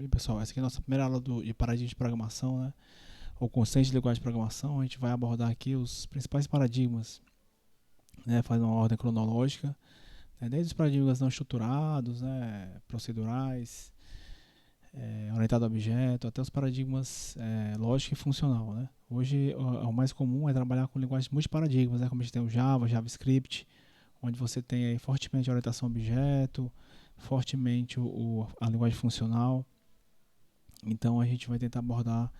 Bem, pessoal, essa aqui é a nossa primeira aula de paradigma de programação, né? Ou conceitos de linguagem de programação. A gente vai abordar aqui os principais paradigmas, né? Faz uma ordem cronológica, né? Desde os paradigmas não estruturados, né? Procedurais, orientado a objeto, até os paradigmas lógico e funcional, né? Hoje o mais comum é trabalhar com linguagens multiparadigmas, né? Como a gente tem o Java, JavaScript, onde você tem aí fortemente a orientação a objeto, fortemente a linguagem funcional. Então a gente vai tentar abordar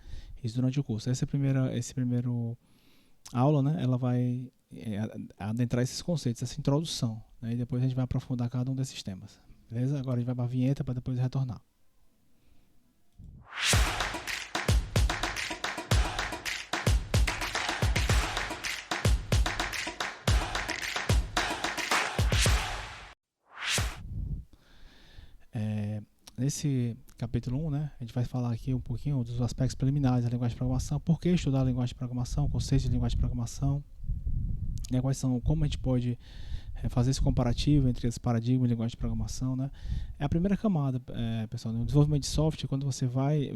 isso durante o curso. Esse primeiro aula, né, ela vai adentrar esses conceitos, essa introdução, né, e depois a gente vai aprofundar cada um desses temas. Beleza? Agora a gente vai para a vinheta para depois retornar. Nesse capítulo 1, né, a gente vai falar aqui um pouquinho dos aspectos preliminares da linguagem de programação, por que estudar a linguagem de programação, conceitos de linguagem de programação, né, como a gente pode fazer esse comparativo entre esse paradigma e linguagem de programação, né? É a primeira camada, pessoal. No desenvolvimento de software, quando você vai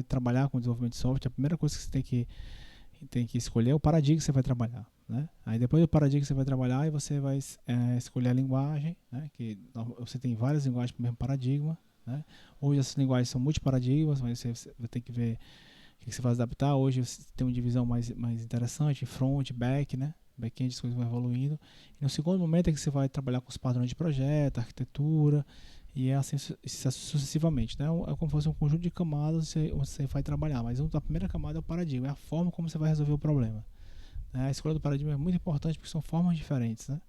trabalhar com desenvolvimento de software, a primeira coisa que você tem que escolher é o paradigma que você vai trabalhar, né? Aí depois do paradigma que você vai trabalhar, você vai escolher a linguagem, né? Que você tem várias linguagens para o mesmo paradigma, né? Hoje essas linguagens são multiparadigmas, mas você vai ter que ver o que você vai adaptar. Hoje você tem uma divisão mais interessante, front, back, né? Back-end, as coisas vão evoluindo. E no segundo momento é que você vai trabalhar com os padrões de projeto, arquitetura, e assim sucessivamente, né? É como se fosse um conjunto de camadas você vai trabalhar, mas a primeira camada é o paradigma, é a forma como você vai resolver o problema. A escolha do paradigma é muito importante porque são formas diferentes, né?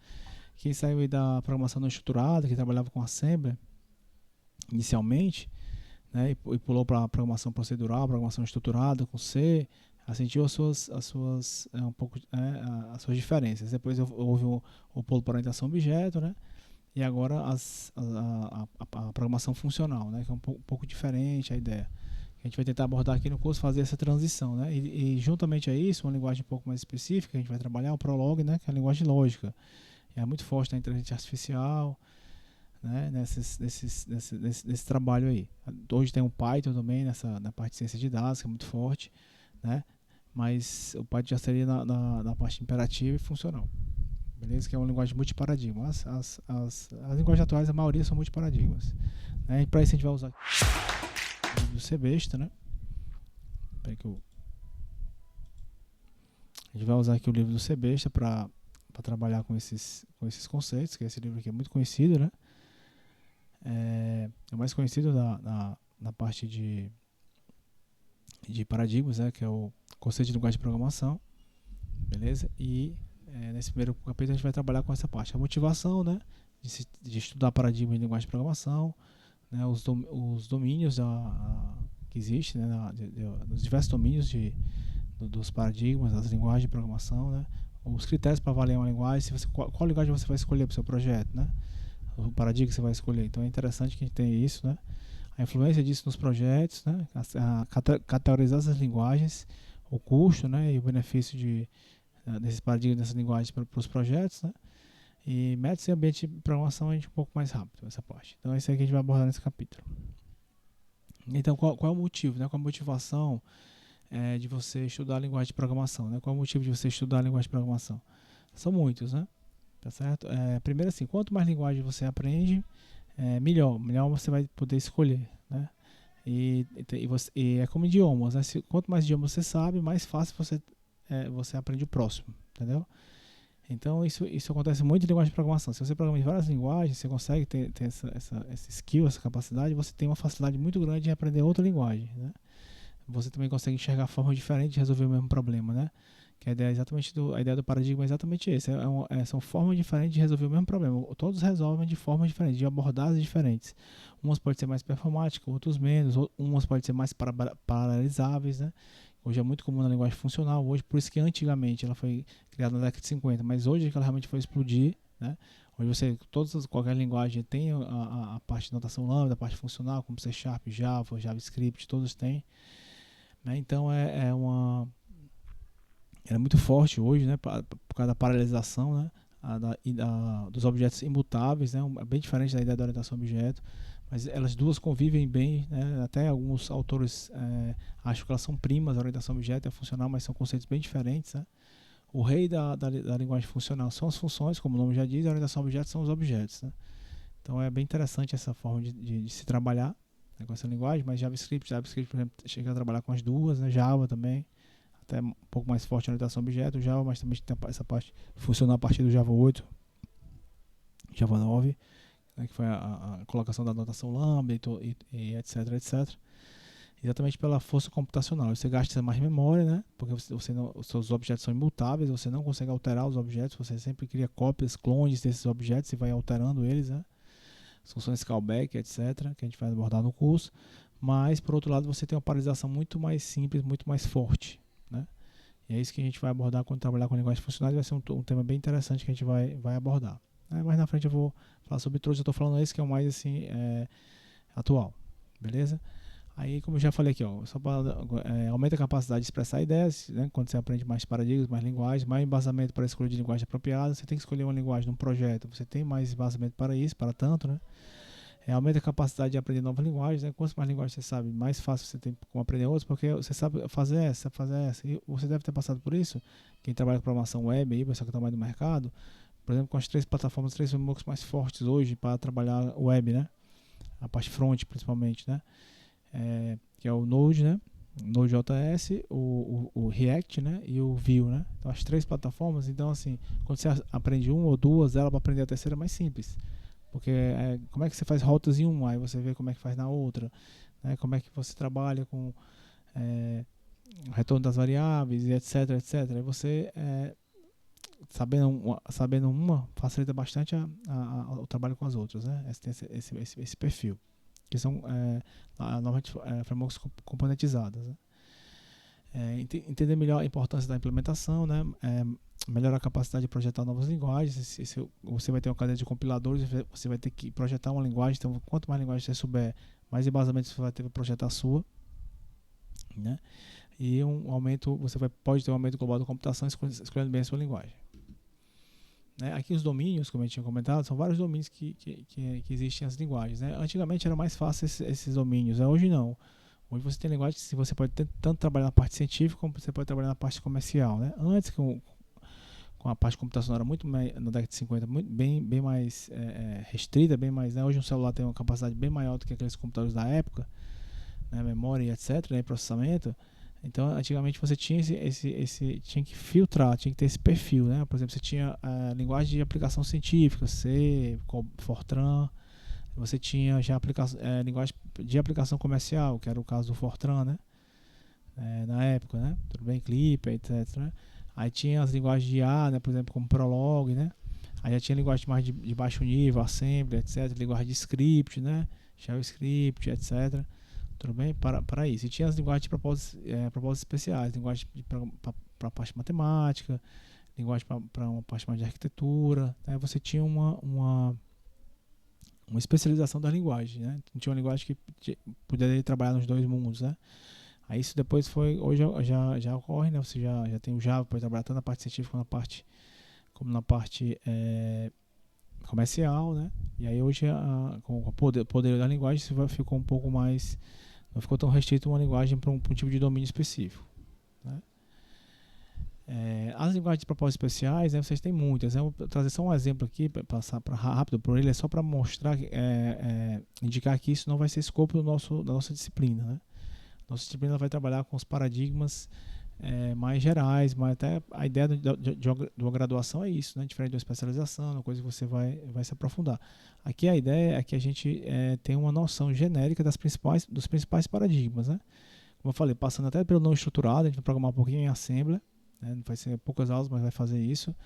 Quem saiu aí da programação não estruturada, que trabalhava com Assembler inicialmente, né, e pulou para a programação procedural, programação estruturada com C, sentiu as suas diferenças. Depois houve o pulo para orientação objeto, né? E agora a programação funcional, né? Que é um pouco diferente a ideia. A gente vai tentar abordar aqui no curso, fazer essa transição, né? E juntamente a isso, uma linguagem um pouco mais específica, que a gente vai trabalhar, o Prolog, né? Que é a linguagem lógica. É muito forte na inteligência artificial, né? Nesse trabalho aí. Hoje tem o Python também, na parte de ciência de dados, que é muito forte, né? Mas o Python já seria na parte imperativa e funcional. Beleza? Que é uma linguagem multiparadigma. As linguagens atuais, a maioria são multiparadigmas. Né? E para isso a gente vai usar o livro do Sebesta, né? A gente vai usar aqui o livro do Sebesta para trabalhar com esses conceitos, que esse livro aqui é muito conhecido, né? É o mais conhecido na parte de paradigmas, né? Que é o conceito de linguagem de programação. Beleza? E nesse primeiro capítulo a gente vai trabalhar com essa parte, a motivação, né, de estudar paradigma de linguagem de programação, né, os domínios que existem, né, dos diversos domínios dos paradigmas, das linguagens de programação, né, os critérios para avaliar uma linguagem, qual linguagem você vai escolher para o seu projeto, né, o paradigma que você vai escolher. Então é interessante que a gente tenha isso, né, a influência disso nos projetos, né, categorizar essas linguagens, o custo, né, e o benefício desses paradigmas, dessas linguagens para os projetos, né? E métodos e ambiente de programação a gente um pouco mais rápido essa parte. Então é isso aí que a gente vai abordar nesse capítulo. Então qual é o motivo, né? Qual a motivação de você estudar a linguagem de programação, né? Qual é o motivo de você estudar a linguagem de programação? São muitos, né? Tá certo? Primeiro assim, quanto mais linguagem você aprende, melhor você vai poder escolher, né? E é como idiomas, né? Quanto mais idiomas você sabe, mais fácil você aprende o próximo, entendeu? Então isso acontece muito em linguagem de programação. Se você programa em várias linguagens, você consegue ter essa skill, essa capacidade, você tem uma facilidade muito grande de aprender outra linguagem, né? Você também consegue enxergar formas diferentes de resolver o mesmo problema, né? Que a ideia do paradigma é exatamente esse. São formas diferentes de resolver o mesmo problema. Todos resolvem de formas diferentes, de abordagens diferentes. Umas podem ser mais performáticas, outras menos. Umas podem ser mais paralelizáveis, né? Hoje é muito comum na linguagem funcional, hoje, por isso que antigamente ela foi criada na década de 50, mas hoje que ela realmente foi explodir, né? Hoje qualquer linguagem tem a parte de notação lambda, a parte funcional, como C#, Java, JavaScript, todos têm, né? Então ela é muito forte hoje, né? Por causa da paralelização, né? Dos objetos imutáveis, né? É bem diferente da ideia da orientação a objeto, mas elas duas convivem bem, né? Até alguns autores acham que elas são primas, a orientação objeto e a funcional, mas são conceitos bem diferentes, né? O rei da linguagem funcional são as funções, como o nome já diz, a orientação objeto são os objetos, né? Então é bem interessante essa forma de se trabalhar, né, com essa linguagem, mas JavaScript, por exemplo, chega a trabalhar com as duas, né? Java também, até um pouco mais forte a orientação objeto, Java, mas também tem essa parte funcionar a partir do Java 8, Java 9, né, que foi a colocação da notação lambda e etc, etc. Exatamente pela força computacional. Você gasta mais memória, né? Porque os seus objetos são imutáveis, você não consegue alterar os objetos, você sempre cria cópias, clones desses objetos e vai alterando eles, né? As funções callback, etc., que a gente vai abordar no curso. Mas, por outro lado, você tem uma paralisação muito mais simples, muito mais forte, né? E é isso que a gente vai abordar quando trabalhar com linguagens funcionais. Vai ser um tema bem interessante que a gente vai abordar. Mais na frente eu vou falar sobre todos. Eu estou falando esse que é o mais assim, atual, beleza? Aí, como eu já falei aqui, ó, aumenta a capacidade de expressar ideias, né? Quando você aprende mais paradigmas, mais linguagens, mais embasamento para a escolha de linguagem apropriada. Você tem que escolher uma linguagem num projeto, você tem mais embasamento para isso, para tanto, né? Aumenta a capacidade de aprender novas linguagens, né? Quanto mais linguagens você sabe, mais fácil você tem como aprender outras, porque você sabe fazer essa, E você deve ter passado por isso. Quem trabalha com programação web, aí, pessoal que trabalha no mercado, por exemplo, com as 3 plataformas, 3 frameworks mais fortes hoje para trabalhar web, né? A parte front, principalmente, né? Que é o Node, né? Node.js, o React, né? E o Vue, né? Então, as 3 plataformas. Então, assim, quando você aprende uma ou duas, ela para aprender a terceira é mais simples. Porque como é que você faz rotas em uma, aí você vê como é que faz na outra, né? Como é que você trabalha com o retorno das variáveis, e etc, etc. Aí você, sabendo uma, facilita bastante o trabalho com as outras, né? Esse perfil. Que são normalmente frameworks componentizadas, né? Entender melhor a importância da implementação, né? Melhorar a capacidade de projetar novas linguagens. Você vai ter uma cadeia de compiladores, você vai ter que projetar uma linguagem. Então, quanto mais linguagem você souber, mais embasamento você vai ter para projetar a sua, né? E pode ter um aumento global da computação escolhendo bem a sua linguagem. Né? Aqui os domínios, como a gente tinha comentado, são vários domínios que existem as linguagens. Né? Antigamente era mais fácil esses domínios, hoje não. Hoje você tem linguagem que você pode tanto trabalhar na parte científica como você pode trabalhar na parte comercial. Né? Antes, com a parte computacional era muito mais, na década de 50, bem mais restrita, bem mais, né? Hoje um celular tem uma capacidade bem maior do que aqueles computadores da época, né? Memória e etc, né? Processamento. Então, antigamente você tinha tinha que filtrar, tinha que ter esse perfil, né? Por exemplo, você tinha linguagem de aplicação científica, C, Fortran. Você tinha já linguagem de aplicação comercial, que era o caso do Fortran, né? Na época, né? Tudo bem, Clipper, etc, né? Aí tinha as linguagens de IA, né? Por exemplo, como Prolog, né? Aí já tinha linguagem mais de baixo nível, Assembly, etc. Linguagem de script, né? JavaScript, etc. Tudo bem? Para isso. E tinha as linguagens de propósitos especiais, linguagem para a parte matemática, linguagem para uma parte mais de arquitetura. Né? Você tinha uma especialização da linguagem, né? Tinha uma linguagem que poderia trabalhar nos dois mundos, né? Aí isso depois hoje já ocorre, né? Você já tem o Java para trabalhar tanto na parte científica como na parte comercial, né? E aí hoje com o poder da linguagem ficou um pouco mais, não ficou tão restrito uma linguagem para um tipo de domínio específico, né? As linguagens de propósitos especiais, né, vocês têm muitas, né? Vou trazer só um exemplo aqui, para passar rápido por ele, só para mostrar, indicar que isso não vai ser escopo da nossa disciplina, né? Nossa disciplina vai trabalhar com os paradigmas mais gerais, mas até a ideia de uma graduação é isso, né? Diferente de uma especialização, uma coisa que você vai se aprofundar. Aqui a ideia é que a gente tenha uma noção genérica dos principais paradigmas, né? Como eu falei, passando até pelo não estruturado, a gente vai programar um pouquinho em Assembly, né? Vai ser poucas aulas, mas vai fazer isso.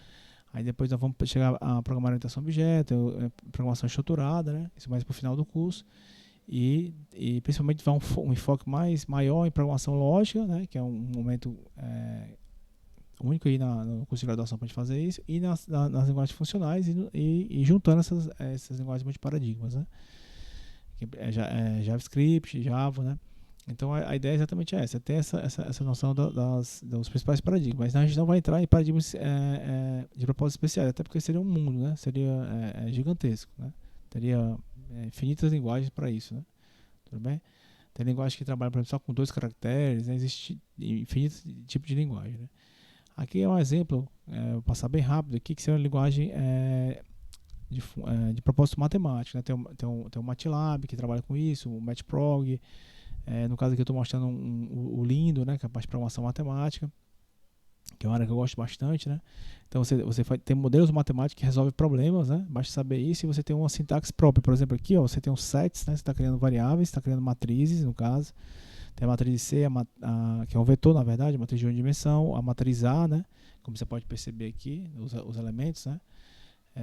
Aí depois nós vamos chegar a programar orientação a objeto, programação estruturada, né? Isso mais para o final do curso. E principalmente vai um enfoque maior em programação lógica, né? Que é um momento único aí no curso de graduação para a gente fazer isso, e nas linguagens funcionais e juntando essas linguagens multiparadigmas, né? Que JavaScript, Java, né? Então a ideia é exatamente essa, é ter essa noção dos principais paradigmas. Mas a gente não vai entrar em paradigmas de propósitos especiais, até porque seria um mundo, né? Seria gigantesco, né? Teria infinitas linguagens para isso, né? Tudo bem? Tem linguagem que trabalha, por exemplo, só com 2 caracteres, né? Existe infinitos tipos de linguagem, né? Aqui é um exemplo, vou passar bem rápido aqui, que seria uma linguagem de propósito matemático, né? Tem o MATLAB que trabalha com isso, o Matprog, no caso aqui eu estou mostrando o Lindo, né? Que é a parte de programação matemática, que é uma área que eu gosto bastante, né? Então você tem modelos matemáticos que resolvem problemas, né? Basta saber isso e você tem uma sintaxe própria. Por exemplo, aqui ó, você tem um sets, né? Você está criando variáveis, está criando matrizes, no caso. Tem a matriz C, que é um vetor, na verdade, a matriz de uma dimensão, a matriz A, né? Como você pode perceber aqui, os elementos, né?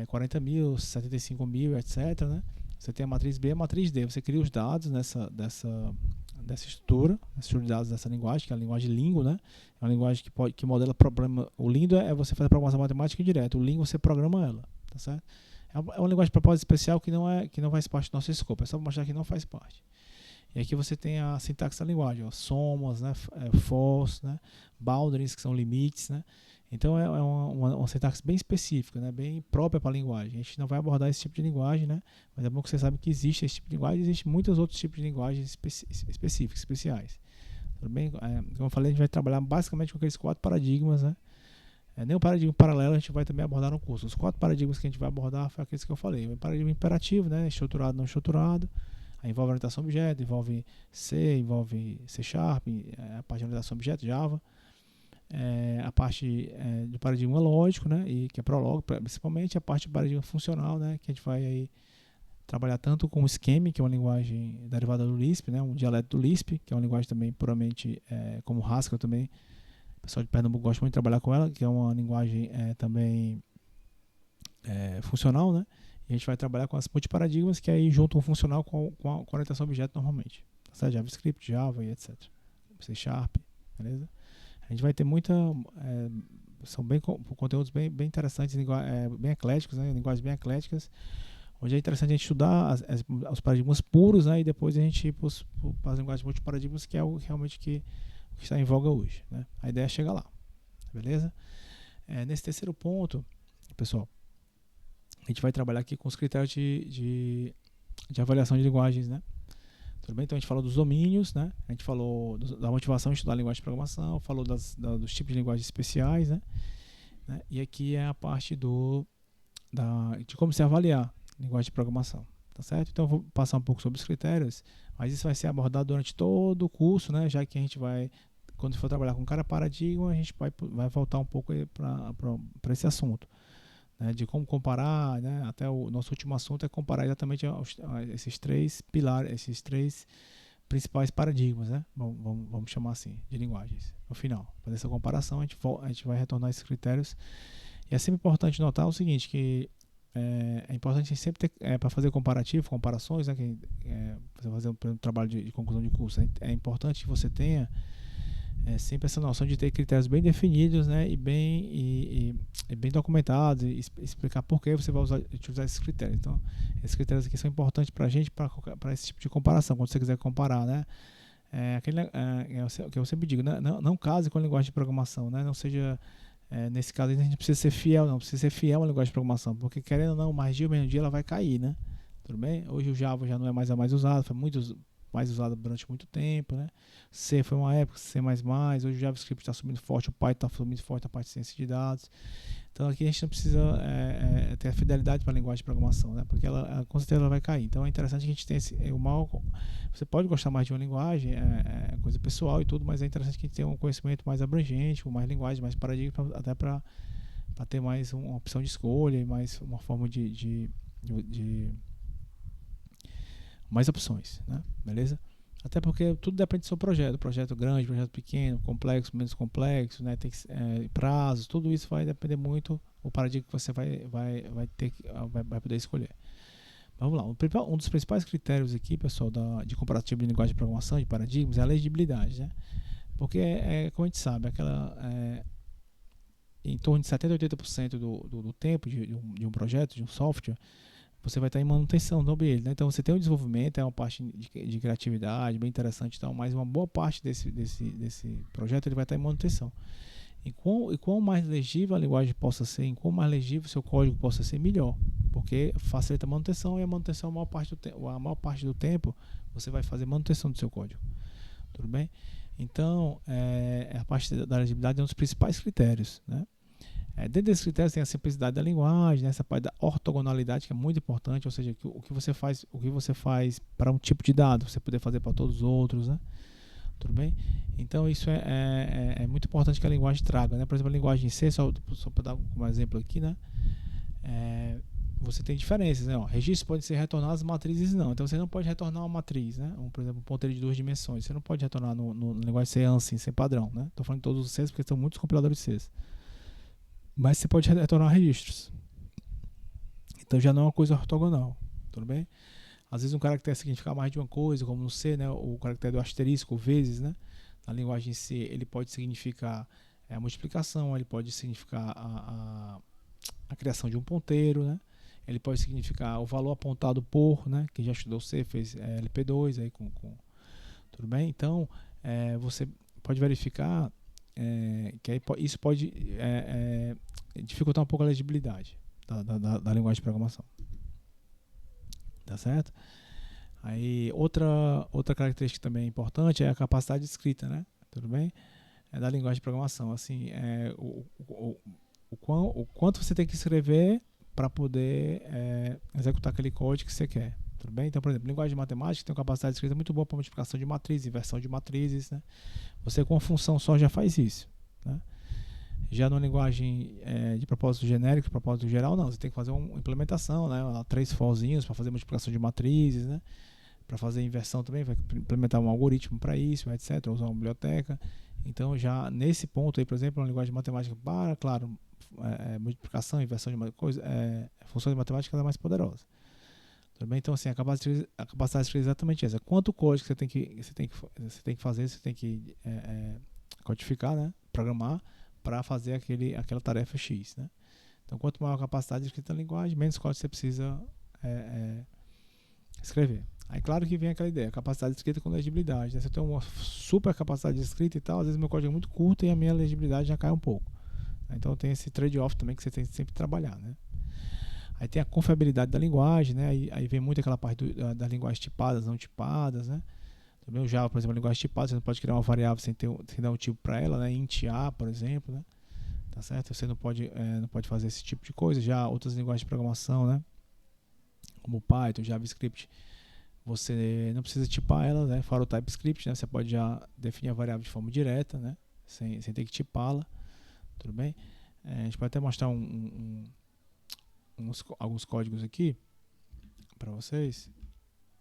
40.000, 75.000, etc, né? Você tem a matriz B e a matriz D. Você cria os dados dessa estrutura de dados dessa linguagem, que é a linguagem Lingo, né? É uma linguagem que modela problema. O Lindo é você fazer programação matemática direta. O Lingo você programa ela, tá certo? É uma linguagem de propósito especial que não faz parte do nosso escopo. É só para mostrar que não faz parte. E aqui você tem a sintaxe da linguagem, ó, somas, né, fors, né, boundaries, que são limites, né? Então é uma sintaxe bem específica, né, bem própria para a linguagem. A gente não vai abordar esse tipo de linguagem, né? Mas é bom que você saiba que existe esse tipo de linguagem, e existem muitos outros tipos de linguagens específicas, especiais. Tudo bem? Como eu falei, a gente vai trabalhar basicamente com aqueles 4 paradigmas, né? Nem o paradigma paralelo a gente vai também abordar no curso. Os 4 paradigmas que a gente vai abordar foram aqueles que eu falei. O paradigma imperativo, né, estruturado, não estruturado. Aí envolve orientação a objeto, envolve C, envolve C#, a parte de orientação a objeto, Java. A parte do paradigma lógico, né, e que é Prolog, principalmente a parte do paradigma funcional, né, que a gente vai aí trabalhar tanto com o Scheme, que é uma linguagem derivada do Lisp, né, um dialeto do Lisp, que é uma linguagem também puramente como Haskell também. O pessoal de Pernambuco gosta muito de trabalhar com ela, que é uma linguagem também funcional, né? E a gente vai trabalhar com as multiparadigmas, que aí juntam o funcional com a orientação a objeto normalmente. Tá? JavaScript, Java e etc. C#, beleza? A gente vai ter são conteúdos bem interessantes, bem ecléticos, né? Linguagens bem ecléticas, onde é interessante a gente estudar os paradigmas puros, né? E depois a gente ir para as linguagens multiparadigmas, que é o realmente que está em voga hoje, né? A ideia é chegar lá, beleza? Nesse terceiro ponto, pessoal, a gente vai trabalhar aqui com os critérios de avaliação de linguagens, né? Tudo bem? Então a gente falou dos domínios, né? A gente falou da motivação de estudar a linguagem de programação, falou dos tipos de linguagens especiais, né? E aqui é a parte de como se avaliar linguagem de programação, tá certo? Então eu vou passar um pouco sobre os critérios, mas isso vai ser abordado durante todo o curso, né? Já que a gente vai, quando for trabalhar com cada paradigma, a gente vai voltar um pouco para esse assunto. Né, de como comparar, né, até o nosso último assunto é comparar exatamente esses 3 pilares, esses 3 principais paradigmas, né, vamos chamar assim, de linguagens. No final, fazer essa comparação, a gente vai retornar esses critérios. E é sempre importante notar o seguinte, que é importante a gente sempre ter, para fazer comparações, né, você fazer um trabalho de conclusão de curso, é importante que você tenha sempre essa noção de ter critérios bem definidos, né, e bem documentados, e explicar por que você vai utilizar esses critérios. Então, esses critérios aqui são importantes para a gente, para esse tipo de comparação, quando você quiser comparar, né, que eu sempre digo, né, não case com a linguagem de programação, né, não seja, nesse caso a gente precisa ser fiel, não precisa ser fiel à linguagem de programação, porque querendo ou não, mais dia ou menos dia ela vai cair, né, tudo bem? Hoje o Java já não é mais a mais usado, foi mais usado durante muito tempo, né? C foi uma época, C++, hoje o JavaScript está subindo forte, o Python está subindo forte na parte de ciência de dados. Então aqui a gente não precisa ter a fidelidade para a linguagem de programação, né? Porque ela com certeza ela vai cair. Então é interessante que a gente tenha você pode gostar mais de uma linguagem, coisa pessoal e tudo, mas é interessante que a gente tenha um conhecimento mais abrangente, com mais linguagens, mais paradigmas, até para ter mais uma opção de escolha e mais uma forma de mais opções, né? Beleza? Até porque tudo depende do seu projeto grande, projeto pequeno, complexo, menos complexo, né? Tem prazos, tudo isso vai depender muito do paradigma que você vai poder escolher. Vamos lá, um dos principais critérios aqui, pessoal, de comparativo de linguagem de programação, de paradigmas, é a legibilidade, né? Porque, como a gente sabe, em torno de 70% a 80% do tempo de um projeto, de um software, você vai estar em manutenção do ambiente, né? Então você tem o desenvolvimento, é uma parte de criatividade bem interessante, então, mas uma boa parte desse projeto ele vai estar em manutenção. E quão mais legível a linguagem possa ser, em quão mais legível o seu código possa ser, melhor. Porque facilita a manutenção, e a manutenção, a maior parte do tempo, você vai fazer manutenção do seu código. Tudo bem? Então, a parte da legibilidade é um dos principais critérios, né? Dentro desses critérios tem a simplicidade da linguagem, né? Essa parte da ortogonalidade, que é muito importante, ou seja, o que você faz para um tipo de dado, você poder fazer para todos os outros, né? Tudo bem? Então isso é muito importante que a linguagem traga, né? Por exemplo, a linguagem C, só para dar um exemplo aqui, né? Você tem diferenças, né? Registros podem ser retornados, matrizes não. Então você não pode retornar uma matriz, né? Por exemplo, um ponteiro de 2 dimensões. Você não pode retornar no linguagem C ANSI, sem padrão, né? Estou falando de todos os Cs porque são muitos compiladores de Cs. Mas você pode retornar registros. Então já não é uma coisa ortogonal, tudo bem? Às vezes um caractere significa mais de uma coisa, como no C, né? O caractere do asterisco, vezes, né? Na linguagem C, ele pode significar a multiplicação, ele pode significar a criação de um ponteiro, né? Ele pode significar o valor apontado por, né? Quem já estudou C fez LP2 aí tudo bem? Então você pode verificar que aí isso pode dificultar um pouco a legibilidade da linguagem de programação. Tá certo? Aí outra característica também importante é a capacidade de escrita, né? Tudo bem? Da linguagem de programação, assim, o quanto você tem que escrever para poder executar aquele código que você quer. Tudo bem? Então, por exemplo, linguagem de matemática tem uma capacidade de escrita muito boa para multiplicação de matrizes, inversão de matrizes, né? Você com uma função só já faz isso, né? Já numa linguagem de propósito genérico, propósito geral, não. Você tem que fazer uma implementação, né? 3 forzinhos para fazer multiplicação de matrizes, né? Para fazer inversão também, vai implementar um algoritmo para isso, etc. Usar uma biblioteca. Então, já nesse ponto aí, por exemplo, uma linguagem de matemática para, claro, multiplicação, inversão de uma coisa, funções de matemática é mais poderosa. Tudo bem? Então, assim, a capacidade de escrever é exatamente essa. Quanto código você tem que fazer, você tem que codificar, né? Programar para fazer aquela tarefa X, né? Então, quanto maior a capacidade de escrita da linguagem, menos código você precisa escrever. Aí, claro que vem aquela ideia, capacidade de escrita com legibilidade, né? Se eu tenho uma super capacidade de escrita e tal, às vezes meu código é muito curto e a minha legibilidade já cai um pouco. Então, tem esse trade-off também que você tem que sempre trabalhar, né? Aí tem a confiabilidade da linguagem, né? Aí vem muito aquela parte das linguagens tipadas, não tipadas, né? Também o Java, por exemplo, a linguagem tipada, você não pode criar uma variável sem dar um tipo para ela, né? Int A, por exemplo, né? Tá certo? Você não pode fazer esse tipo de coisa. Já outras linguagens de programação, né? Como Python, JavaScript, você não precisa tipar ela, né? Fora o TypeScript, né? Você pode já definir a variável de forma direta, né? Sem ter que tipá-la, tudo bem? A gente pode até mostrar alguns códigos aqui para vocês.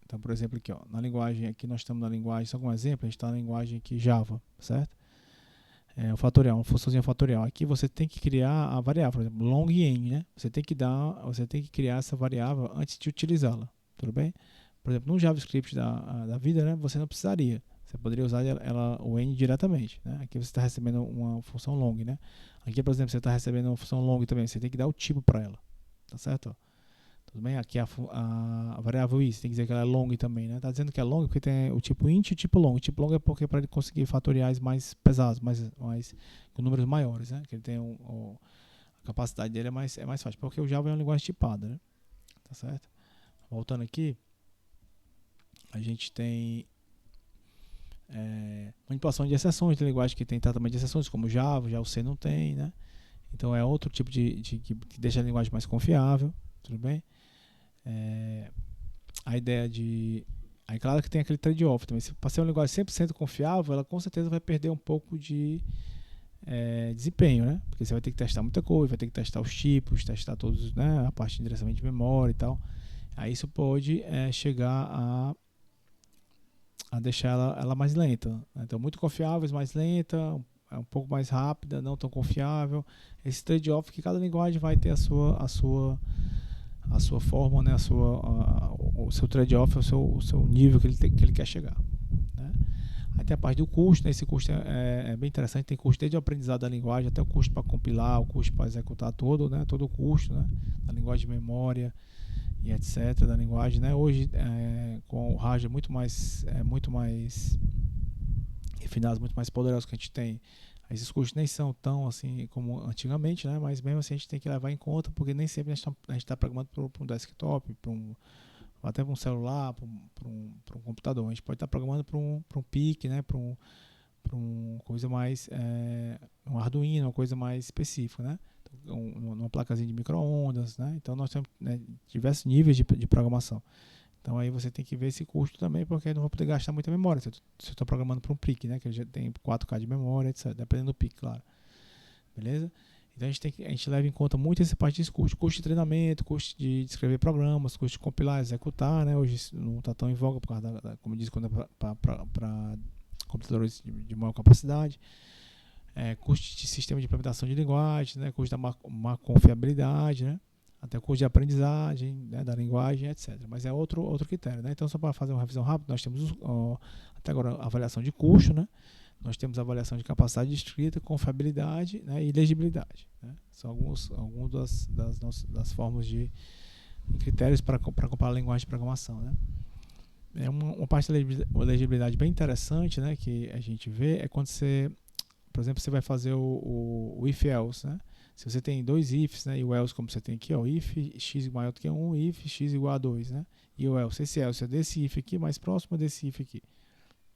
Então, por exemplo, aqui, ó, na linguagem, aqui nós estamos na linguagem, só como exemplo, a gente está na linguagem aqui Java, certo? O fatorial, uma funçãozinha fatorial. Aqui você tem que criar a variável, por exemplo, long n, né? Você tem que criar essa variável antes de utilizá-la, tudo bem? Por exemplo, no JavaScript da vida, né, você não precisaria. Você poderia usar o n diretamente, né? Aqui você está recebendo uma função long, né? Aqui, por exemplo, você está recebendo uma função long também, você tem que dar o tipo para ela, tá certo? Ó. Tudo bem? Aqui a variável i, você tem que dizer que ela é long também, né? Tá dizendo que é long porque tem o tipo int e o tipo long. O tipo long é porque para ele conseguir fatoriais mais pesados, com números maiores, né? Que ele tem a capacidade dele é mais fácil, porque o Java é uma linguagem tipada, né? Tá certo? Voltando aqui, a gente tem manipulação de exceções, tem linguagem que tem tratamento de exceções, como Java, já o C não tem, né? Então é outro tipo que deixa a linguagem mais confiável, tudo bem? A ideia de... Aí claro que tem aquele trade-off também. Se para ser uma linguagem 100% confiável, ela com certeza vai perder um pouco de desempenho, né? Porque você vai ter que testar muita coisa, vai ter que testar os tipos, testar todos, né? A parte de endereçamento de memória e tal. Aí isso pode chegar a deixar ela mais lenta, né? Então, muito confiável, mais lenta, um pouco mais rápida, não tão confiável. Esse trade-off que cada linguagem vai ter a sua forma, né? O seu trade-off, o seu nível que ele quer chegar, né? Aí tem a parte do custo, né? Esse custo é bem interessante, tem custo desde o aprendizado da linguagem até o custo para compilar, o custo para executar todo, né? Todo o custo, né? Da linguagem de memória e etc. da linguagem, né? Hoje com o hardware muito mais refinados, muito mais poderosos que a gente tem, Esses custos nem são tão assim como antigamente, né? Mas mesmo assim a gente tem que levar em conta, porque nem sempre a gente está programando para um desktop, até para um celular, para um computador. A gente pode estar programando para um PIC, né? Para um coisa mais um Arduino, uma coisa mais específica, né? Então, uma placazinha de micro-ondas, né? Então nós temos, né, diversos níveis de programação. Então aí você tem que ver esse custo também, porque não vou poder gastar muita memória. Se eu estou programando para um PIC, né? Que já tem 4K de memória, etc. Dependendo do PIC, claro. Beleza? Então a gente leva em conta muito essa parte de custo. Custo de treinamento, custo de escrever programas, custo de compilar, executar, né? Hoje não está tão em voga por causa como diz, quando é para computadores de maior capacidade. Custo de sistema de implementação de linguagem, né? Custo da confiabilidade, né? Até o custo de aprendizagem, né, da linguagem, etc. Mas é outro critério, né? Então, só para fazer uma revisão rápida, nós temos até agora a avaliação de custo, né? Nós temos a avaliação de capacidade de escrita, confiabilidade, né, e legibilidade, né? São alguns das formas de critérios para comparar a linguagem de programação, né? Uma parte da legibilidade bem interessante, né, que a gente vê é quando você, por exemplo, você vai fazer o if-else, né? Se você tem dois ifs, né, e o else como você tem aqui, ó, if x maior do que 1, if x igual a 2, né? E o else, esse else é desse if aqui mais próximo desse if aqui.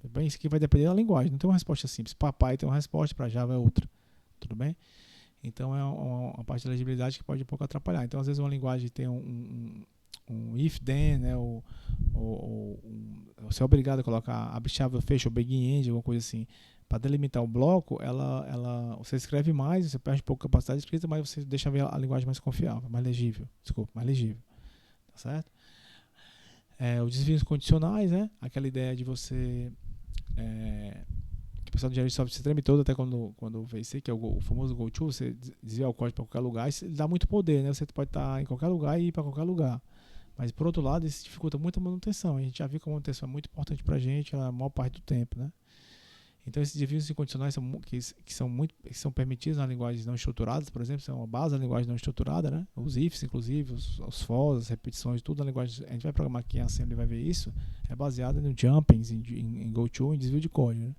Tudo bem? Isso aqui vai depender da linguagem, não tem uma resposta simples. Para Python tem uma resposta, para Java é outra. Tudo bem? Então é uma parte da legibilidade que pode um pouco atrapalhar. Então, às vezes, uma linguagem tem um if-then, né? Você é obrigado a colocar abre chave, fecha, ou begin end, alguma coisa assim. Para delimitar o bloco, você escreve mais, você perde um pouco a capacidade de escrita, mas você deixa ver a linguagem mais confiável, mais legível. Desculpa, mais legível. Tá certo? Os desvios condicionais, né? Aquela ideia de você... que o pessoal do engenharia de software se treme todo até quando vê isso, que é o famoso go-to, você desviar o código para qualquer lugar, isso dá muito poder, né? Você pode estar em qualquer lugar e ir para qualquer lugar. Mas, por outro lado, isso dificulta muito a manutenção. A gente já viu que a manutenção é muito importante para a gente a maior parte do tempo, né? Então, esses desvios incondicionais que são permitidos nas linguagens não estruturadas, por exemplo, são a base da linguagem não estruturada, né? Os ifs, inclusive, os fors, as repetições, tudo na linguagem. A gente vai programar aqui em Assembly e vai ver isso. É baseado no jumpings, em go-to, em desvio de código, né?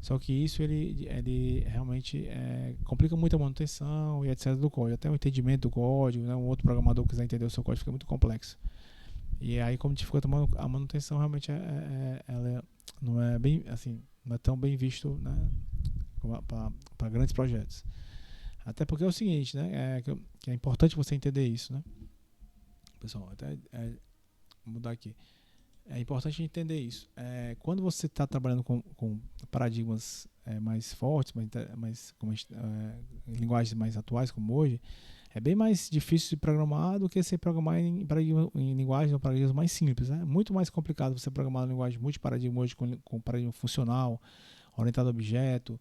Só que isso ele realmente complica muito a manutenção e etc. do código. Até o entendimento do código, né? Um outro programador quiser entender o seu código fica muito complexo. E aí, como dificulta a manutenção, realmente ela não é bem assim, não é tão bem visto, né, para grandes projetos. Até porque é o seguinte, né, que é importante você entender isso, né? Pessoal, até vou mudar aqui. É importante entender isso. Quando você está trabalhando com paradigmas mais fortes, linguagens mais atuais como hoje, é bem mais difícil de programar do que você programar em linguagens ou paradigmas mais simples, né? Muito mais complicado você programar em linguagem multiparadigma hoje com paradigma funcional, orientado a objeto,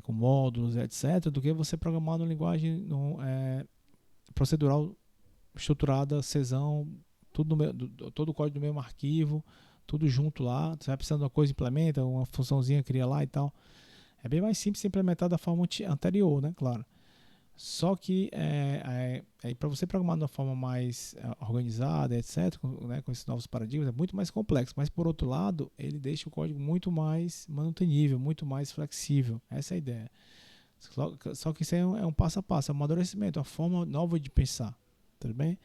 com módulos, etc., do que você programar numa linguagem procedural estruturada, Czão, todo o código do mesmo arquivo, tudo junto lá. Você vai precisando de uma coisa, implementa, uma funçãozinha cria lá e tal. É bem mais simples implementar da forma anterior, né? Claro. Só que para você programar de uma forma mais organizada, etc., com esses novos paradigmas, é muito mais complexo. Mas, por outro lado, ele deixa o código muito mais manutenível, muito mais flexível. Essa é a ideia. Só que isso é um passo a passo, é um amadurecimento, uma forma nova de pensar. Tudo bem?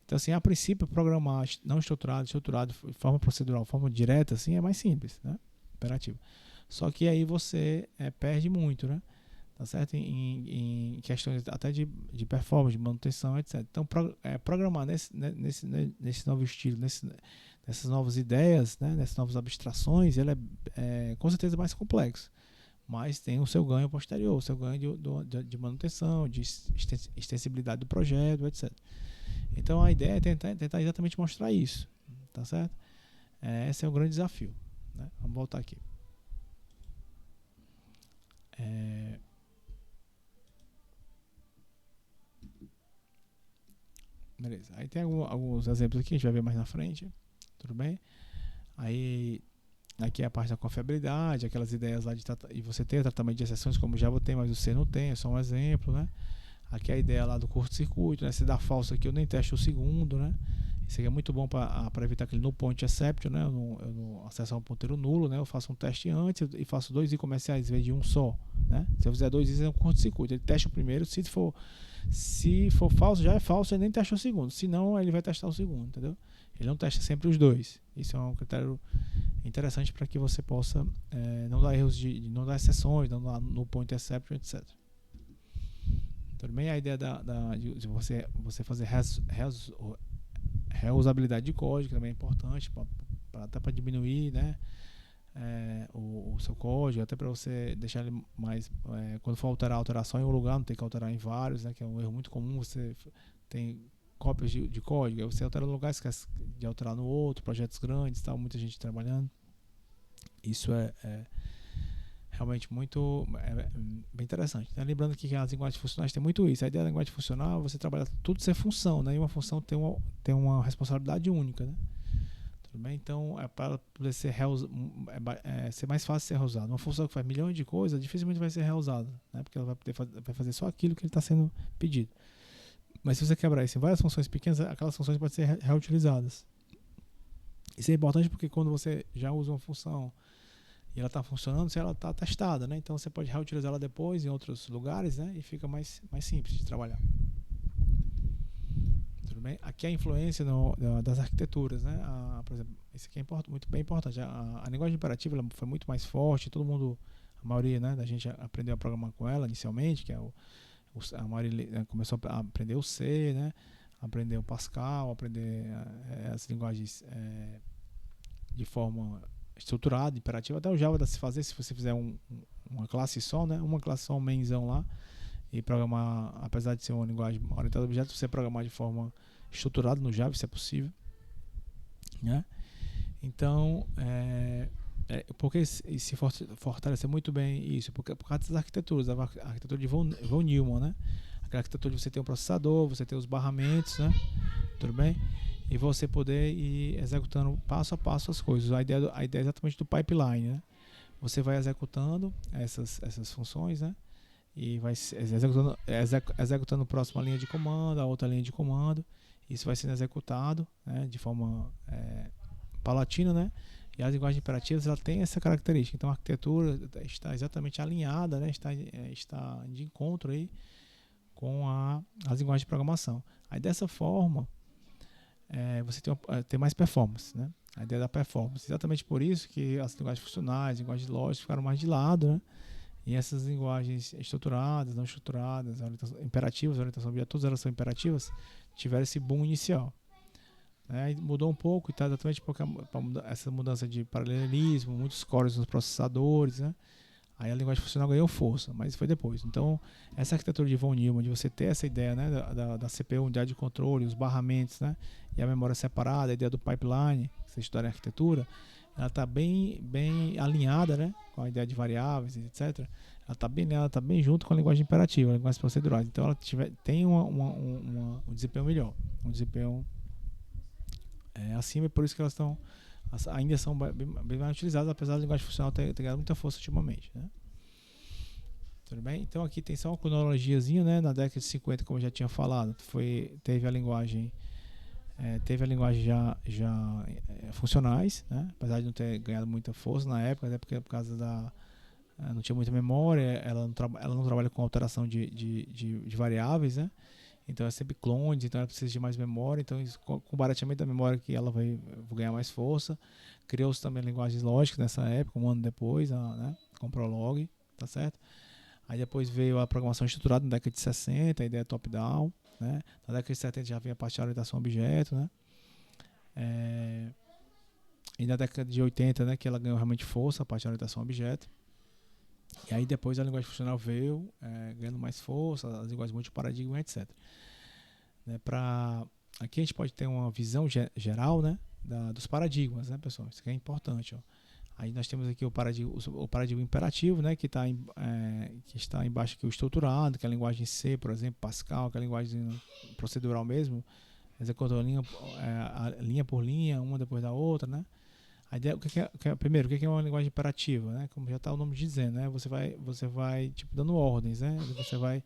Então, assim, a princípio, programar não estruturado, de forma procedural, de forma direta, assim, é mais simples, né? Imperativo. Só que aí você perde muito, né? Tá certo? Em questões até de performance, de manutenção, etc. Então, programar nesse novo estilo, nessas novas ideias, né? Nessas novas abstrações, ele é com certeza mais complexo. Mas tem o seu ganho posterior, o seu ganho de manutenção, de extensibilidade do projeto, etc. Então, a ideia é tentar exatamente mostrar isso. Tá certo? Esse é o grande desafio, né? Vamos voltar aqui. Beleza. Aí tem alguns exemplos aqui, a gente vai ver mais na frente. Tudo bem? Aí, aqui é a parte da confiabilidade, aquelas ideias lá e você tem o tratamento de exceções, como já tem, mas você não tem, é só um exemplo, né? Aqui é a ideia lá do curto-circuito, né? Se dá falso aqui, eu nem testo o segundo, né? Isso aqui é muito bom para evitar aquele null point exception, né? Eu não acesso a um ponteiro nulo, né? Eu faço um teste antes e faço 2 i comerciais em vez de um só, né? Se eu fizer 2 is, é um curto-circuito. Ele testa o primeiro, se for falso, já é falso, ele nem testa o segundo. Se não, ele vai testar o segundo, entendeu? Ele não testa sempre os dois. Isso é um critério interessante para que você possa não dar erros, não dar exceções, não dar no point exception, etc. Tudo bem? A ideia de você fazer reusabilidade de código também é importante, até para diminuir, né, o seu código, até para você deixar ele mais, quando for alterar só em um lugar, não tem que alterar em vários, né, que é um erro muito comum. Você tem cópias de código, aí você altera no lugar, esquece de alterar no outro, projetos grandes, tal, muita gente trabalhando. Isso é realmente muito bem interessante, né? Lembrando que as linguagens funcionais tem muito isso. A ideia da linguagem funcional é você trabalhar tudo ser função, né? E uma função tem uma responsabilidade única, né? Tudo bem? Então, para poder ser mais fácil ser reusado. Uma função que faz milhões de coisas dificilmente vai ser reusada, né? Porque ela vai fazer só aquilo que ele está sendo pedido. Mas se você quebrar isso em várias funções pequenas, aquelas funções podem ser reutilizadas. Isso é importante porque quando você já usa uma função e ela está funcionando, se ela está testada, né? Então você pode reutilizá-la depois em outros lugares, né? E fica mais simples de trabalhar. Tudo bem? Aqui a influência das arquiteturas, né? Por exemplo, isso aqui é muito bem importante. A linguagem imperativa ela foi muito mais forte. Todo mundo, a maioria, né, da gente aprendeu a programar com ela inicialmente, que é a maioria começou a aprender o C, né? Aprender o Pascal, aprender as linguagens de forma estruturada, imperativa. Até o Java dá se fazer, se você fizer uma classe só, né? Uma classe só, um mainzão lá, e programar, apesar de ser uma linguagem orientada a objetos, você programar de forma estruturada no Java, isso é possível, né? Então, porque se fortalecer muito bem isso, por causa das arquiteturas, a arquitetura de von Neumann, né? Aquela arquitetura de você ter um processador, você ter os barramentos, né? Tudo bem? E você poder ir executando passo a passo as coisas. A ideia é exatamente do pipeline, né? Você vai executando essas funções, né? E vai executando a próxima linha de comando, a outra linha de comando. Isso vai sendo executado, né, de forma paulatina, né? E as linguagens imperativas ela tem essa característica. Então a arquitetura está exatamente alinhada, né? Está de encontro aí com as linguagens de programação. Aí dessa forma você tem mais performance, né? A ideia da performance. Exatamente por isso que as linguagens funcionais, linguagens lógicas ficaram mais de lado, né? E essas linguagens estruturadas, não estruturadas, imperativas, orientação objeto, todas elas são imperativas, tiveram esse boom inicial. E mudou um pouco, e tá exatamente porque essa mudança de paralelismo, muitos cores nos processadores, né? Aí a linguagem funcional ganhou força, mas foi depois. Então, essa arquitetura de von Neumann, de você ter essa ideia, né, da CPU, unidade de controle, os barramentos, né, e a memória separada, a ideia do pipeline, que você estudar em arquitetura, ela está bem alinhada, né, com a ideia de variáveis, etc. Ela está bem junto com a linguagem imperativa, a linguagem procedurais. Então, ela tem um desempenho melhor, um desempenho acima, e por isso que elas ainda são bem mais utilizadas, apesar da linguagem funcional ter ganhado muita força ultimamente, né? Tudo bem? Então aqui tem só uma cronologiazinha, né? Na década de 50, como eu já tinha falado, teve a linguagem já funcionais, né? Apesar de não ter ganhado muita força na época, até porque por causa não tinha muita memória, ela não trabalha com alteração de variáveis, né? Então é sempre clones, então ela precisa de mais memória. Então com o barateamento da memória que ela vai ganhar mais força. Criou-se também linguagens lógicas nessa época, um ano depois, né, com Prolog, tá certo? Aí depois veio a programação estruturada na década de 60, a ideia top-down, né? Na década de 70 já vinha a parte de orientação a objeto, né? E na década de 80, né, que ela ganhou realmente força, a parte de orientação a objeto. E aí depois a linguagem funcional veio ganhando mais força, as linguagens multiparadigma, etc. Né, aqui a gente pode ter uma visão geral, né, dos paradigmas, né, pessoal? Isso aqui é importante. Ó. Aí nós temos aqui o paradigma imperativo, né, que está embaixo aqui o estruturado, que é a linguagem C, por exemplo, Pascal, que é a linguagem procedural mesmo, executando linha por linha, uma depois da outra, né? A ideia, primeiro, o que é uma linguagem imperativa, né? Como já está o nome dizendo, né? Você vai tipo, dando ordens, né? Você vai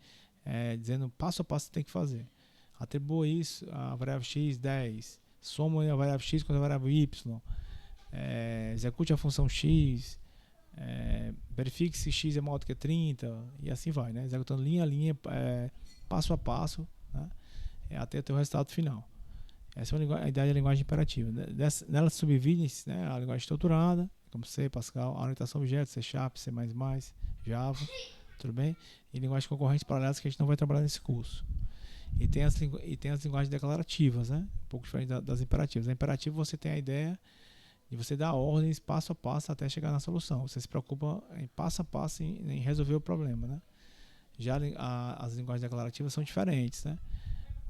dizendo passo a passo que você tem que fazer. Atribua isso a variável x 10, soma a variável x com a variável y, execute a função x, verifique se x é maior do que 30 e assim vai, né? Executando linha a linha, passo a passo, né? Até ter o resultado final. Essa é a ideia da linguagem imperativa. Nela subdivide-se, né, a linguagem estruturada, como C, Pascal, a orientação a objetos, C Sharp, C++, Java, tudo bem? E linguagens concorrentes paralelas que a gente não vai trabalhar nesse curso. E tem as linguagens declarativas, né? Um pouco diferente das imperativas. A imperativa você tem a ideia de você dar ordens passo a passo até chegar na solução. Você se preocupa em passo a passo em resolver o problema, né? Já as linguagens declarativas são diferentes, né?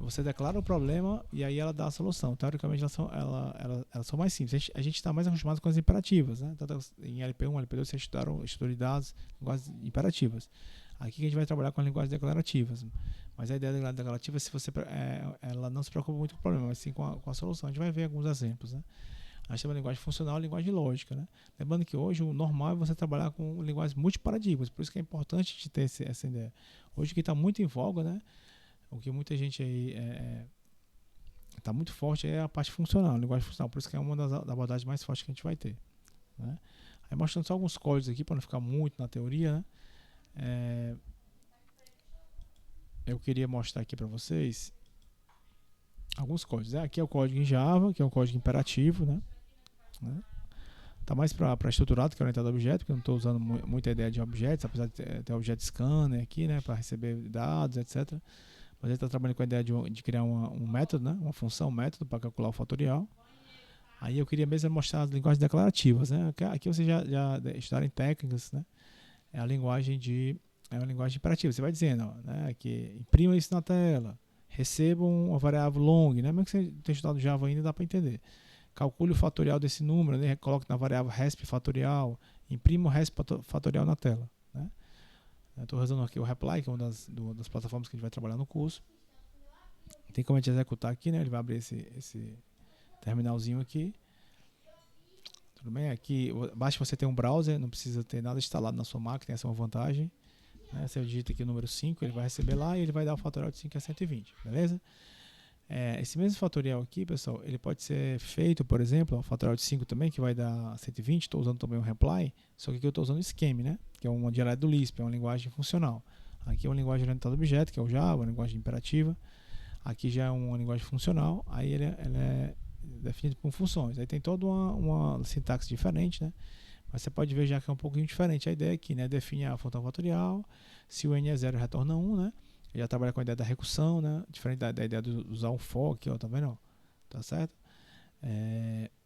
Você declara o problema e aí ela dá a solução. Teoricamente elas são mais simples. A gente está mais acostumado com as imperativas, né? Tanto em LP1, LP2 vocês estudaram de dados, linguagens imperativas. Aqui a gente vai trabalhar com as linguagens declarativas. Mas a ideia da linguagem declarativa é se você ela não se preocupa muito com o problema, mas sim com a solução. A gente vai ver alguns exemplos, né? A gente tem uma linguagem funcional e linguagem lógica, né? Lembrando que hoje o normal é você trabalhar com linguagens multiparadigmas, por isso que é importante de ter essa ideia. Hoje o que está muito em voga, né? O que muita gente aí está muito forte é a parte funcional, a linguagem funcional, por isso que é uma das abordagens mais fortes que a gente vai ter, né? Aí mostrando só alguns códigos aqui para não ficar muito na teoria, né? Eu queria mostrar aqui para vocês alguns códigos. Aqui é o código em Java, que é um código imperativo, né? Tá mais para estruturado que orientado a objeto, porque eu não estou usando muita ideia de objetos, apesar de ter objeto scanner aqui, né, para receber dados, etc. Mas ele está trabalhando com a ideia de criar um método, né, uma função, método para calcular o fatorial. Aí eu queria mesmo mostrar as linguagens declarativas, né? Aqui vocês já estudaram em técnicas, né? É uma linguagem imperativa. Você vai dizendo, ó, né, que imprima isso na tela, receba uma variável long, né? Mesmo que você tenha estudado Java ainda, dá para entender. Calcule o fatorial desse número, né? Coloque na variável resp fatorial, imprima o resp fatorial na tela, né? Estou usando aqui o Reply, que é uma das plataformas que a gente vai trabalhar no curso. Tem como a gente executar aqui, né? Ele vai abrir esse terminalzinho aqui. Tudo bem? Aqui, basta você ter um browser, não precisa ter nada instalado na sua máquina, essa é uma vantagem, né? Você digita aqui o número 5, ele vai receber lá e ele vai dar o fatorial de 5 a 120, beleza? Esse mesmo fatorial aqui, pessoal, ele pode ser feito, por exemplo, o fatorial de 5 também, que vai dar 120, estou usando também o Reply, só que aqui eu estou usando o Scheme, né? Que é uma dialeto do Lisp, é uma linguagem funcional. Aqui é uma linguagem orientada a objeto, que é o Java, uma linguagem imperativa. Aqui já é uma linguagem funcional, aí ela é definida por funções. Aí tem toda uma sintaxe diferente, né? Mas você pode ver já que é um pouquinho diferente a ideia aqui, né? Define a função fatorial, se o n é 0, retorna 1, né? Já trabalha com a ideia da recursão, né? Diferente da ideia de usar um for aqui, ó, tá vendo? Tá certo?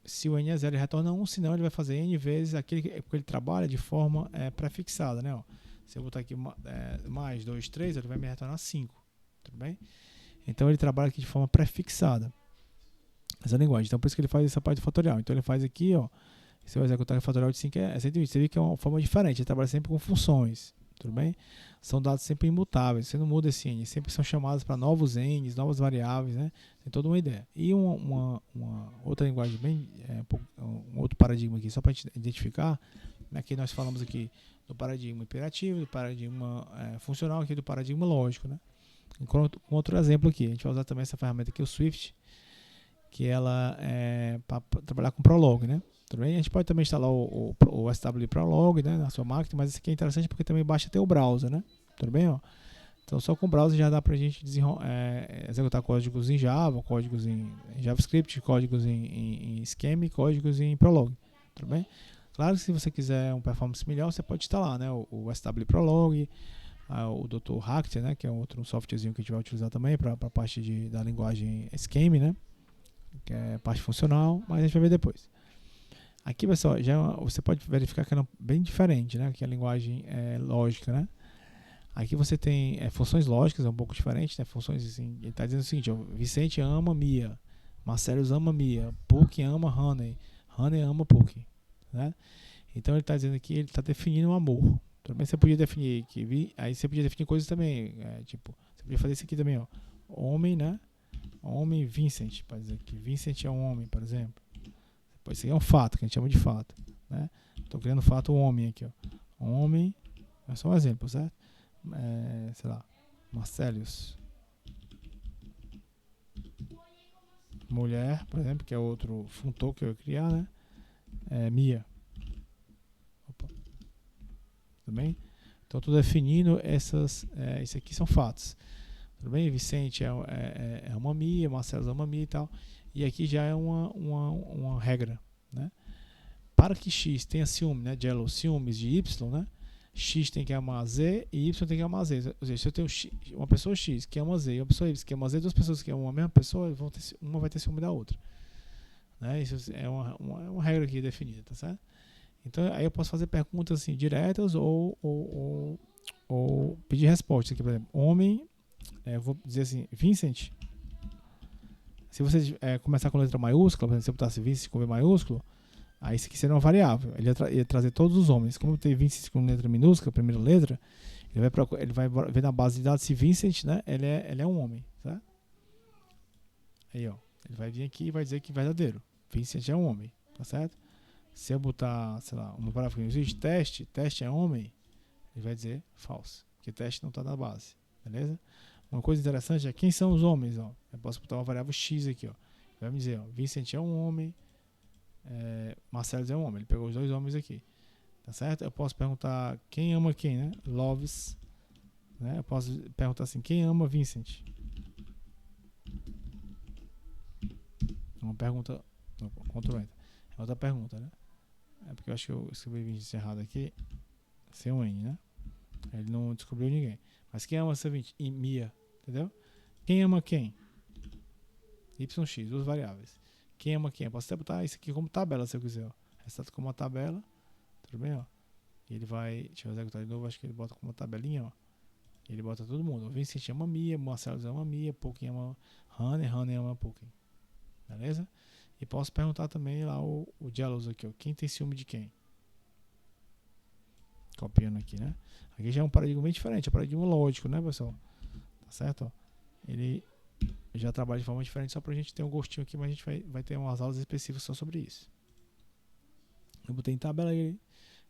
Se o n é 0, ele retorna 1, senão ele vai fazer n vezes aquele, porque ele trabalha de forma prefixada, né? Ó. Se eu botar aqui mais 2, 3, ele vai me retornar 5, tudo bem? Então ele trabalha aqui de forma prefixada, essa linguagem. Então por isso que ele faz essa parte do fatorial. Então ele faz aqui, ó, você vai executar o fatorial de 5 é 120. Você vê que é uma forma diferente, ele trabalha sempre com funções, tudo bem? São dados sempre imutáveis, você não muda esse n, sempre são chamados para novos n's, novas variáveis, né? Tem toda uma ideia. E uma outra linguagem bem, um outro paradigma aqui, só para a gente identificar, aqui nós falamos aqui do paradigma imperativo, do paradigma funcional, aqui do paradigma lógico, né? Com outro exemplo aqui, a gente vai usar também essa ferramenta aqui, o Swift, que ela é para trabalhar com Prolog, né? Tudo bem? A gente pode também instalar o SW Prolog, né, na sua máquina, mas isso aqui é interessante porque também basta ter o browser, né? Tudo bem? Ó? Então só com o browser já dá pra gente executar códigos em Java, códigos em JavaScript, códigos em Scheme, códigos em Prolog. Tudo bem? Claro que se você quiser um performance melhor, você pode instalar, né, o SW Prolog, o Dr. Hackter, né, que é outro softwarezinho que a gente vai utilizar também para a parte da linguagem Scheme, né, que é parte funcional, mas a gente vai ver depois. Aqui, pessoal, você pode verificar que ela é bem diferente, né, que a linguagem lógica, né. Aqui você tem funções lógicas, é um pouco diferente, né, funções assim, ele está dizendo o seguinte, ó, Vicente ama Mia, Marcelo ama Mia, Puck ama Honey, Honey ama Puck, né. Então ele está dizendo aqui, ele está definindo um amor. Também você podia definir que aí você podia definir coisas também, tipo, você podia fazer isso aqui também, ó, homem, né, homem Vincent, para dizer que Vincent é um homem, por exemplo. Depois isso aqui é um fato, que a gente chama de fato, né. Estou criando o fato homem aqui, ó, homem, é só um exemplo, certo? Sei lá, Marcelius, mulher, por exemplo, que é outro funtor que eu ia criar, né? Mia. Opa. tudo bem? Então estou definindo isso aqui são fatos, tudo bem? Vicente é uma Mia, Marcelo é uma Mia e tal, e aqui já é uma regra, né? Para que X tenha ciúme, né? Ciúmes de Y, né? X tem que amar Z e Y tem que amar Z. Ou seja, se eu tenho uma pessoa X que ama Z e uma pessoa Y que ama Z, duas pessoas que amam a mesma pessoa, uma vai ter ciúme da outra. Né? Isso é uma regra aqui definida, tá certo? Então, aí eu posso fazer perguntas assim, diretas ou pedir respostas aqui, por exemplo. Homem, vou dizer assim, Vincent. Se você começar com letra maiúscula, por exemplo, se eu botasse Vincent com V maiúsculo, aí isso aqui seria uma variável. Ele ia trazer todos os homens. Como tem Vincent com letra minúscula, a primeira letra, ele vai ver na base de dados se Vincent, né, ele é um homem. Tá? Aí, ó. Ele vai vir aqui e vai dizer que é verdadeiro. Vincent é um homem. Tá certo? Se eu botar, sei lá, uma palavra que não existe, teste é homem, ele vai dizer falso. Porque teste não está na base. Beleza? Uma coisa interessante é quem são os homens. Ó. Eu posso botar uma variável X aqui. Ó. Vai me dizer, ó, Vincent é um homem. Marcelo é um homem, ele pegou os dois homens aqui, tá certo? Eu posso perguntar quem ama quem, né? Loves, né? Eu posso perguntar assim, quem ama Vincent? Uma pergunta, Ctrl Enter. É outra pergunta, né? É porque eu acho que eu escrevi Vincent errado aqui, sem um N, né? Ele não descobriu ninguém. Mas quem ama Vincent? E Mia, entendeu? Quem ama quem? YX, duas variáveis. Quem ama quem? Eu posso até botar isso aqui como tabela se eu quiser. Restata como uma tabela. Tudo bem? Ó. E ele vai. Deixa eu executar de novo. Acho que ele bota como uma tabelinha. Ó. Ele bota todo mundo. Vincent ama Mia. Marcelo ama Mia. Pouquinho ama Honey ama Pouquinho. Beleza? E posso perguntar também lá o Jealous aqui. Ó. Quem tem ciúme de quem? Copiando aqui, né? Aqui já é um paradigma bem diferente. É um paradigma lógico, né, pessoal? Tá certo? Ó. Ele já trabalha de forma diferente, só pra gente ter um gostinho aqui, mas a gente vai ter umas aulas específicas só sobre isso. Eu botei em tabela e ele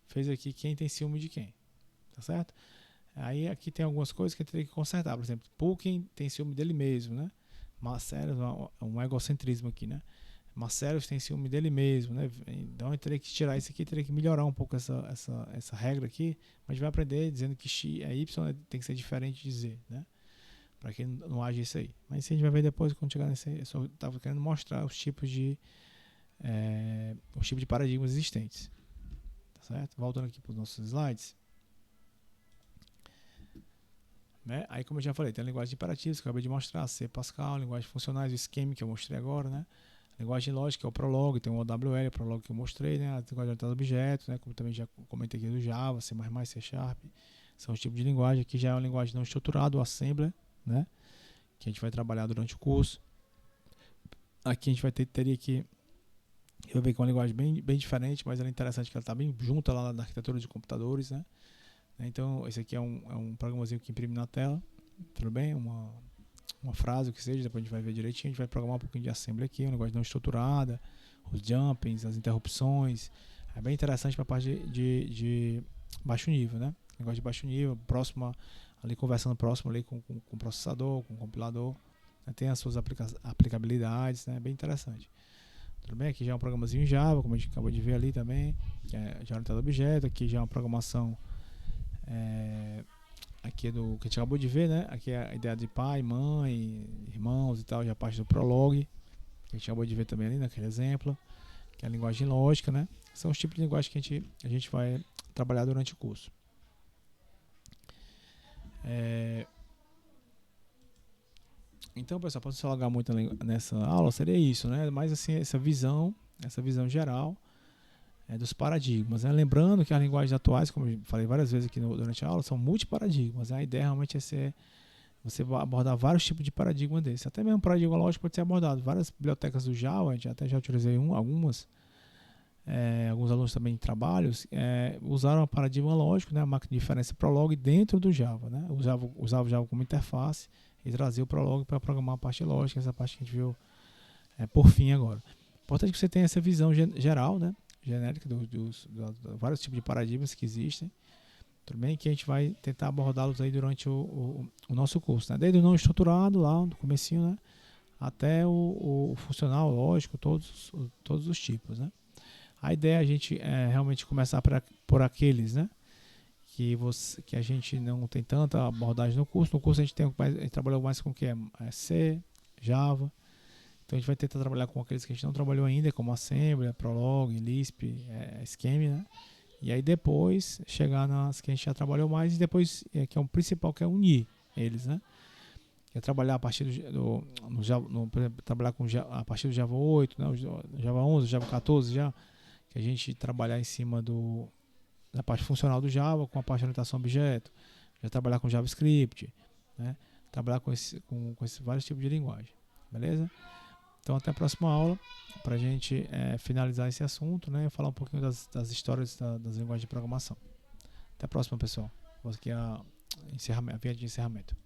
fez aqui quem tem ciúme de quem, tá certo? Aí aqui tem algumas coisas que eu teria que consertar, por exemplo, Pouquinho tem ciúme dele mesmo, né? Marcelo, um egocentrismo aqui, né? Marcelo tem ciúme dele mesmo, né? Então eu teria que tirar isso aqui, teria que melhorar um pouco essa regra aqui, mas a gente vai aprender dizendo que X é Y, tem que ser diferente de Z, né? Para que não haja isso aí. Mas isso a gente vai ver depois quando chegar nesse. Eu só estava querendo mostrar os tipos de paradigmas existentes. Tá certo? Voltando aqui para os nossos slides. Né? Aí, como eu já falei, tem a linguagem de imperativos que eu acabei de mostrar, C, Pascal, linguagem de funcionais, o esquema que eu mostrei agora, né? Linguagem lógica é o Prolog, tem o OWL, o Prolog que eu mostrei, né? A linguagem orientada a objetos, né? Como também já comentei aqui do Java, C++, C Sharp. São os tipos de linguagem. Aqui já é uma linguagem não estruturada, o Assembler, né? Que a gente vai trabalhar durante o curso. Aqui a gente teria que eu ver que é uma linguagem bem diferente, mas ela é interessante que ela está bem junta lá na arquitetura de computadores, né? Então esse aqui é um programazinho que imprime na tela, tudo bem? Uma frase, o que seja, depois a gente vai ver direitinho, a gente vai programar um pouquinho de assembly aqui, uma linguagem não estruturada, os jumpings, as interrupções, é bem interessante para a parte de baixo nível, né? Linguagem de baixo nível, ali conversando próximo ali com o processador, com o compilador, né? Tem as suas aplicabilidades, né? Bem interessante. Tudo bem? Aqui já é um programazinho em Java, como a gente acabou de ver ali também, que é já orientado a objeto. Aqui já é uma programação aqui é do que a gente acabou de ver, né? Aqui é a ideia de pai, mãe, irmãos e tal, já a parte do Prolog, que a gente acabou de ver também ali naquele exemplo, que é a linguagem lógica, né? São os tipos de linguagem que a gente vai trabalhar durante o curso. Então, pessoal, para não se alongar muito nessa aula, seria isso, né? Mas assim, essa visão geral dos paradigmas, né? Lembrando que as linguagens atuais, como eu falei várias vezes aqui durante a aula, são multiparadigmas, né? A ideia realmente é você abordar vários tipos de paradigma desses. Até mesmo paradigma lógico pode ser abordado. Várias bibliotecas do Java, a gente até já utilizei algumas. Alguns alunos também em trabalhos usaram o paradigma lógico, né? A máquina de diferença Prolog dentro do Java, né? Usava o Java como interface e trazia o Prolog para programar a parte lógica, essa parte que a gente viu por fim agora. Importante que você tenha essa visão geral, né? Genérica dos vários tipos de paradigmas que existem, tudo bem? Que a gente vai tentar abordá-los aí durante o nosso curso, né? Desde o não estruturado lá no comecinho, né? Até o funcional, lógico, todos os tipos, né? A ideia é a gente realmente começar por aqueles, né? que a gente não tem tanta abordagem no curso. No curso a gente trabalhou mais com o que C, Java. Então a gente vai tentar trabalhar com aqueles que a gente não trabalhou ainda, como Assembly, Prolog, Lisp, Scheme, né? E aí depois chegar nas que a gente já trabalhou mais e depois, que é o principal, que é unir eles, né? Que é trabalhar a partir trabalhar a partir do Java 8, né? O Java 11, o Java 14 já, que a gente trabalhar em cima da parte funcional do Java com a parte de orientação a objeto, já trabalhar com JavaScript, né? Trabalhar com esses vários tipos de linguagem, beleza? Então até a próxima aula para a gente finalizar esse assunto, né? E falar um pouquinho das histórias das linguagens de programação. Até a próxima, pessoal. Vou aqui a via de encerramento.